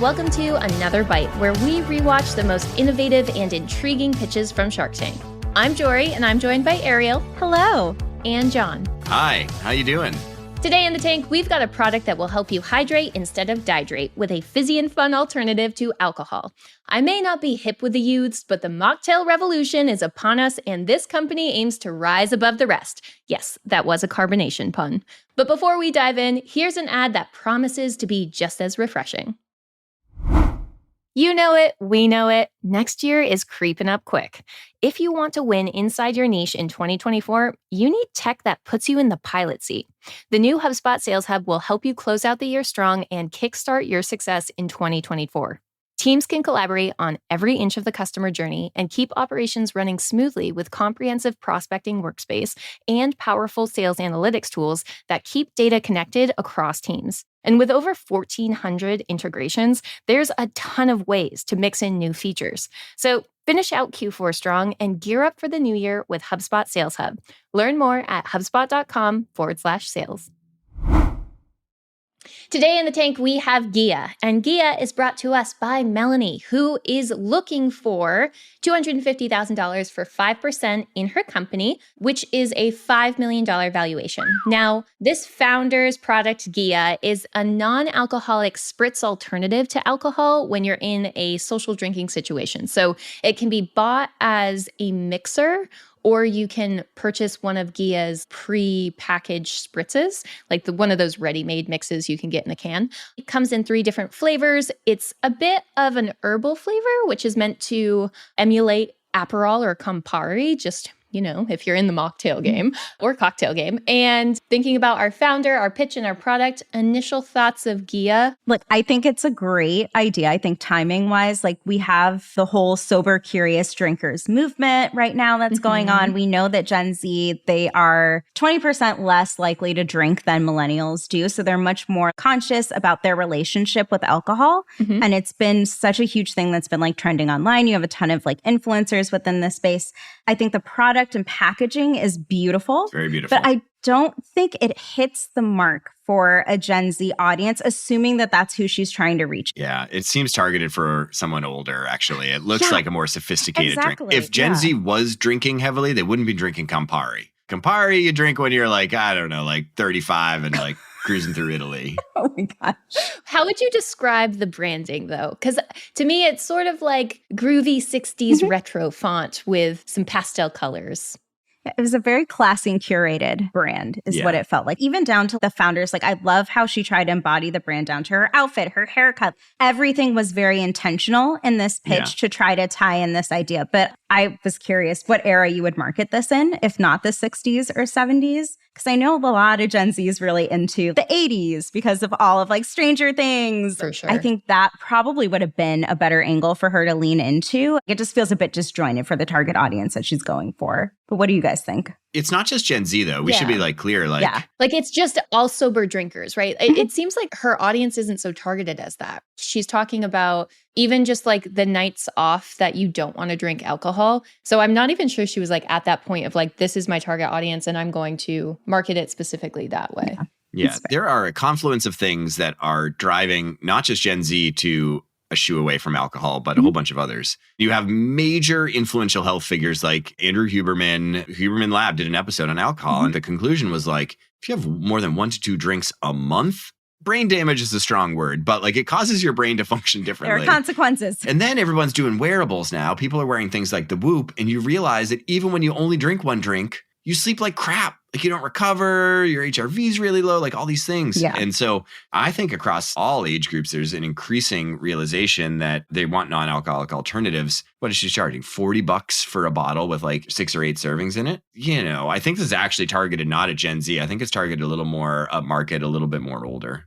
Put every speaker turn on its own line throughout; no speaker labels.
welcome to Another Bite, where we rewatch the most innovative and intriguing pitches from Shark Tank. I'm Jorie, and I'm joined by Ariel.
Hello.
And Jon.
Hi, how you doing?
Today in the tank, we've got a product that will help you hydrate instead of dihydrate with a fizzy and fun alternative to alcohol. I may not be hip with the youths, but the mocktail revolution is upon us, and this company aims to rise above the rest. Yes, that was a carbonation pun. But before we dive in, here's an ad that promises to be just as refreshing. You know it, we know it. Next year is creeping up quick. If you want to win inside your niche in 2024, you need tech that puts you in the pilot seat. The new HubSpot Sales Hub will help you close out the year strong and kickstart your success in 2024. Teams can collaborate on every inch of the customer journey and keep operations running smoothly with comprehensive prospecting workspace and powerful sales analytics tools that keep data connected across teams. And with over 1,400 integrations, there's a ton of ways to mix in new features. So finish out Q4 strong and gear up for the new year with HubSpot Sales Hub. Learn more at hubspot.com/sales. Today in the tank, we have Ghia, and Ghia is brought to us by Melanie, who is looking for $250,000 for 5% in her company, which is a $5 million valuation. Now, this founder's product, Ghia, is a non-alcoholic spritz alternative to alcohol when you're in a social drinking situation. So it can be bought as a mixer, or you can purchase one of Ghia's pre-packaged spritzes, like one of those ready-made mixes you can get in a can. It comes in 3 different flavors. It's a bit of an herbal flavor, which is meant to emulate Aprerol or Campari, just, you know, if you're in the mocktail game or cocktail game. And thinking about our founder, our pitch, and our product, initial thoughts of Ghia.
Look, I think it's a great idea. I think timing-wise, like we have the whole sober, curious drinkers movement right now that's going on. We know that Gen Z, they are 20% less likely to drink than millennials do. So they're much more conscious about their relationship with alcohol. And it's been such a huge thing that's been like trending online. You have a ton of like influencers within this space. I think the product and packaging is beautiful.
Very beautiful.
But I don't think it hits the mark for a Gen Z audience, assuming that that's who she's trying to reach.
Yeah, it seems targeted for someone older, actually. It looks like a more sophisticated drink. If Gen Z was drinking heavily, they wouldn't be drinking Campari. Campari, you drink when you're like, I don't know, like 35 and like cruising through Italy.
Oh my gosh.
How would you describe the branding, though? Because to me, it's sort of like groovy 60s retro font with some pastel colors.
It was a very classy and curated brand is what it felt like. Even down to the founders, like I love how she tried to embody the brand down to her outfit, her haircut. Everything was very intentional in this pitch to try to tie in this idea. But I was curious what era you would market this in, if not the 60s or 70s. Because I know a lot of Gen Z is really into the 80s because of all of like Stranger Things.
For sure.
I think that probably would have been a better angle for her to lean into. It just feels a bit disjointed for the target audience that she's going for. But what do you guys think?
It's not just Gen Z, though. We should be like clear. Like,
like it's just all sober drinkers, right? It seems like her audience isn't so targeted as that. She's talking about even just like the nights off that you don't want to drink alcohol. So I'm not even sure she was like at that point of like, this is my target audience and I'm going to market it specifically that way.
Yeah, there are a confluence of things that are driving not just Gen Z to a shoe away from alcohol, but a whole bunch of others. You have major influential health figures like Andrew Huberman. Huberman Lab did an episode on alcohol, and the conclusion was like, if you have more than 1 to 2 drinks a month, brain damage is a strong word, but like it causes your brain to function differently.
There are consequences.
And then everyone's doing wearables now. People are wearing things like the Whoop, and you realize that even when you only drink 1 drink, you sleep like crap. Like you don't recover, your HRV's really low, like all these things.
Yeah.
And so I think across all age groups, there's an increasing realization that they want non-alcoholic alternatives. What is she charging? $40 for a bottle with like 6 or 8 servings in it? You know, I think this is actually targeted not at Gen Z. I think it's targeted a little more upmarket, a little bit more older.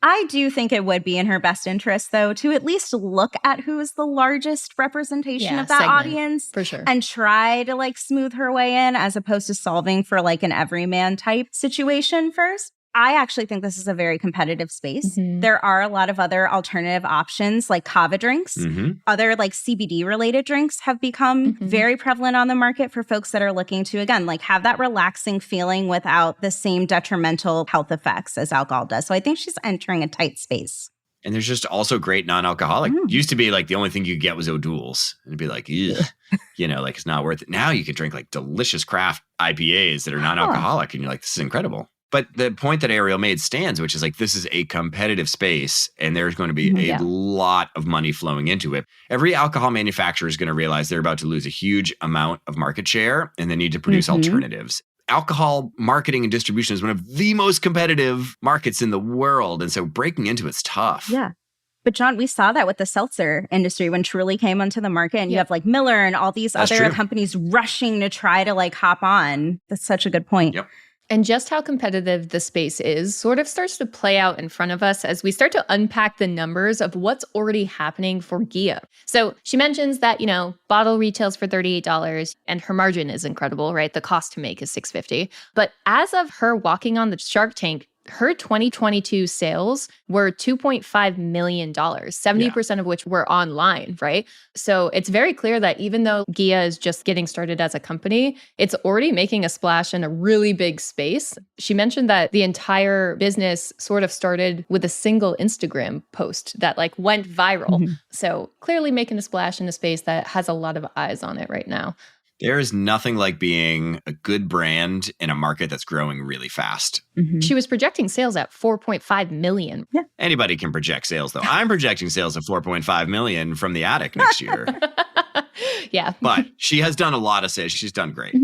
I do think it would be in her best interest, though, to at least look at who is the largest representation of that
segment,
audience.
for sure.
And try to like smooth her way in as opposed to solving for like an everyman type situation first. I actually think this is a very competitive space. There are a lot of other alternative options like kava drinks. Other like CBD related drinks have become very prevalent on the market for folks that are looking to, again, like have that relaxing feeling without the same detrimental health effects as alcohol does. So I think she's entering a tight space.
And there's just also great non-alcoholic. Used to be like the only thing you could get was O'Doul's. And it'd be like, like it's not worth it. Now you can drink like delicious craft IPAs that are non-alcoholic. And you're like, this is incredible. But the point that Ariel made stands, which is like, this is a competitive space and there's going to be a lot of money flowing into it. Every alcohol manufacturer is going to realize they're about to lose a huge amount of market share and they need to produce alternatives. Alcohol marketing and distribution is one of the most competitive markets in the world. And so breaking into it's tough.
Yeah. But Jon, we saw that with the seltzer industry when Truly came onto the market and you have like Miller and all these other companies rushing to try to like hop on. That's such a good point.
Yep.
And just how competitive the space is sort of starts to play out in front of us as we start to unpack the numbers of what's already happening for Ghia. So she mentions that, bottle retails for $38 and her margin is incredible, right? The cost to make is $6.50. But as of her walking on the Shark Tank, her 2022 sales were $2.5 million, 70% of which were online, right? So it's very clear that even though Ghia is just getting started as a company, it's already making a splash in a really big space. She mentioned that the entire business sort of started with a single Instagram post that like went viral. So clearly making a splash in a space that has a lot of eyes on it right now.
There is nothing like being a good brand in a market that's growing really fast.
She was projecting sales at 4.5 million.
Yeah.
Anybody can project sales, though. I'm projecting sales of 4.5 million from the attic next year.
Yeah.
But she has done a lot of sales. She's done great.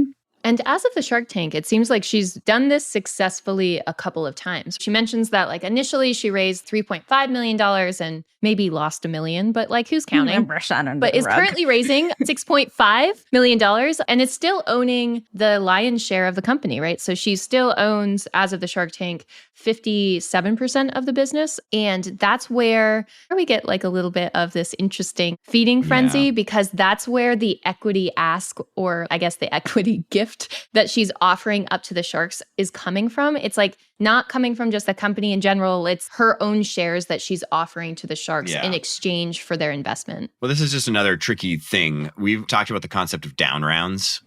And as of the Shark Tank, it seems like she's done this successfully a couple of times. She mentions that like initially she raised $3.5 million and maybe lost $1 million, but like who's counting? But is currently raising $6.5 million and is still owning the lion's share of the company, right? So she still owns, as of the Shark Tank, 57% of the business. And that's where we get like a little bit of this interesting feeding frenzy because that's where the equity ask, or I guess the equity gift that she's offering up to the sharks is coming from. It's like not coming from just the company in general. It's her own shares that she's offering to the sharks in exchange for their investment.
Well, this is just another tricky thing. We've talked about the concept of down rounds.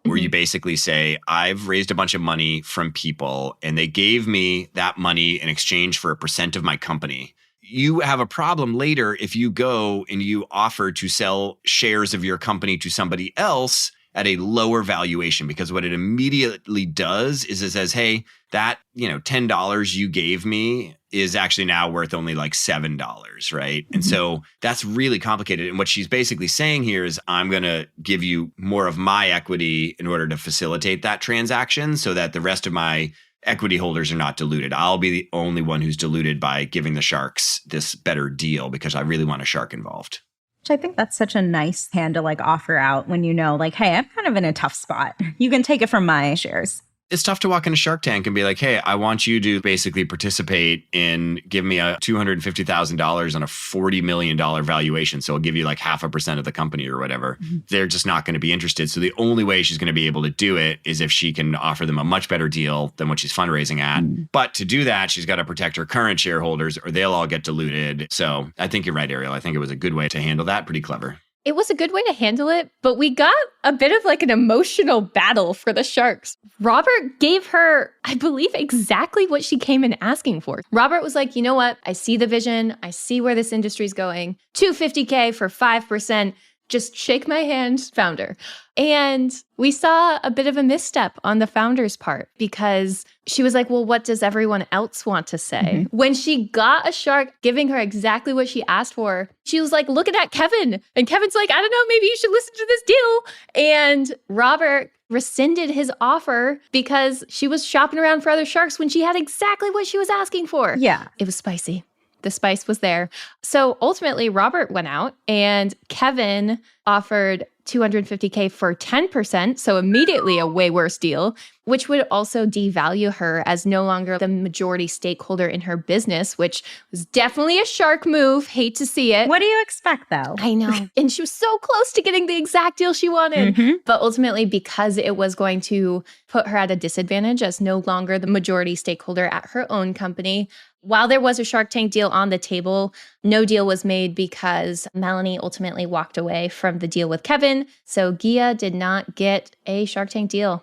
Where you basically say, I've raised a bunch of money from people and they gave me that money in exchange for a percent of my company. You have a problem later if you go and you offer to sell shares of your company to somebody else at a lower valuation, because what it immediately does is it says, hey, that, $10 you gave me is actually now worth only like $7, right? And so that's really complicated. And what she's basically saying here is I'm going to give you more of my equity in order to facilitate that transaction so that the rest of my equity holders are not diluted. I'll be the only one who's diluted by giving the sharks this better deal because I really want a shark involved.
Which I think that's such a nice hand to like offer out when like, hey, I'm kind of in a tough spot. You can take it from my shares.
It's tough to walk in a Shark Tank and be like, hey, I want you to basically participate in give me a $250,000 on a $40 million valuation. So I'll give you like 0.5% of the company or whatever. They're just not going to be interested. So the only way she's going to be able to do it is if she can offer them a much better deal than what she's fundraising at. But to do that, she's got to protect her current shareholders or they'll all get diluted. So I think you're right, Ariel. I think it was a good way to handle that. Pretty clever.
It was a good way to handle it, but we got a bit of like an emotional battle for the sharks. Robert gave her, I believe, exactly what she came in asking for. Robert was like, you know what? I see the vision. I see where this industry's going. $250K for 5%. Just shake my hand, founder. And we saw a bit of a misstep on the founder's part because she was like, well, what does everyone else want to say? When she got a shark giving her exactly what she asked for, she was like, looking at Kevin. And Kevin's like, I don't know, maybe you should listen to this deal. And Robert rescinded his offer because she was shopping around for other sharks when she had exactly what she was asking for.
Yeah.
It was spicy. The spice was there. So ultimately, Robert went out and Kevin offered $250K for 10%, so immediately a way worse deal, which would also devalue her as no longer the majority stakeholder in her business, which was definitely a shark move. Hate to see it.
What do you expect, though?
I know. And she was so close to getting the exact deal she wanted. But ultimately, because it was going to put her at a disadvantage as no longer the majority stakeholder at her own company, while there was a Shark Tank deal on the table, no deal was made because Melanie ultimately walked away from the deal with Kevin. So Ghia did not get a Shark Tank deal.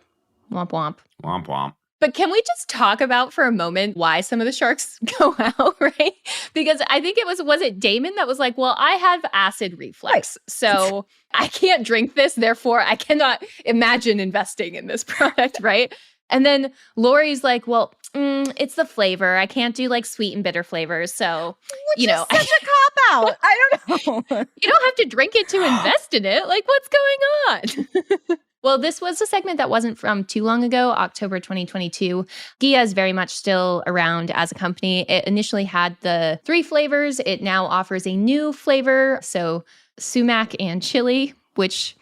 Womp womp.
Womp womp.
But can we just talk about for a moment why some of the sharks go out, right? Because I think was it Damon that was like, well, I have acid reflux, so I can't drink this. Therefore, I cannot imagine investing in this product, right? And then Lori's like, well, it's the flavor. I can't do like sweet and bitter flavors. So,
Which is such a cop-out. I don't know.
You don't have to drink it to invest in it. Like, what's going on? Well, this was a segment that wasn't from too long ago, October 2022. Ghia is very much still around as a company. It initially had the 3 flavors. It now offers a new flavor, so sumac and chili, which,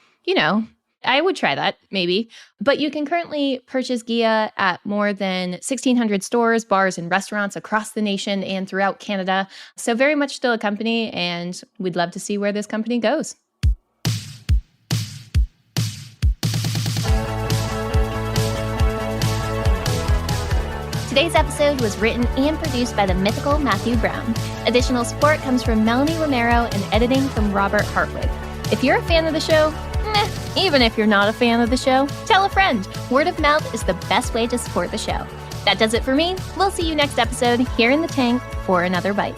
I would try that, maybe. But you can currently purchase Ghia at more than 1,600 stores, bars, and restaurants across the nation and throughout Canada. So very much still a company, and we'd love to see where this company goes. Today's episode was written and produced by the mythical Matthew Brown. Additional support comes from Melanie Romero and editing from Robert Hartwig. If you're a fan of the show, even if you're not a fan of the show, tell a friend. Word of mouth is the best way to support the show. That does it for me. We'll see you next episode here in the tank for another bite.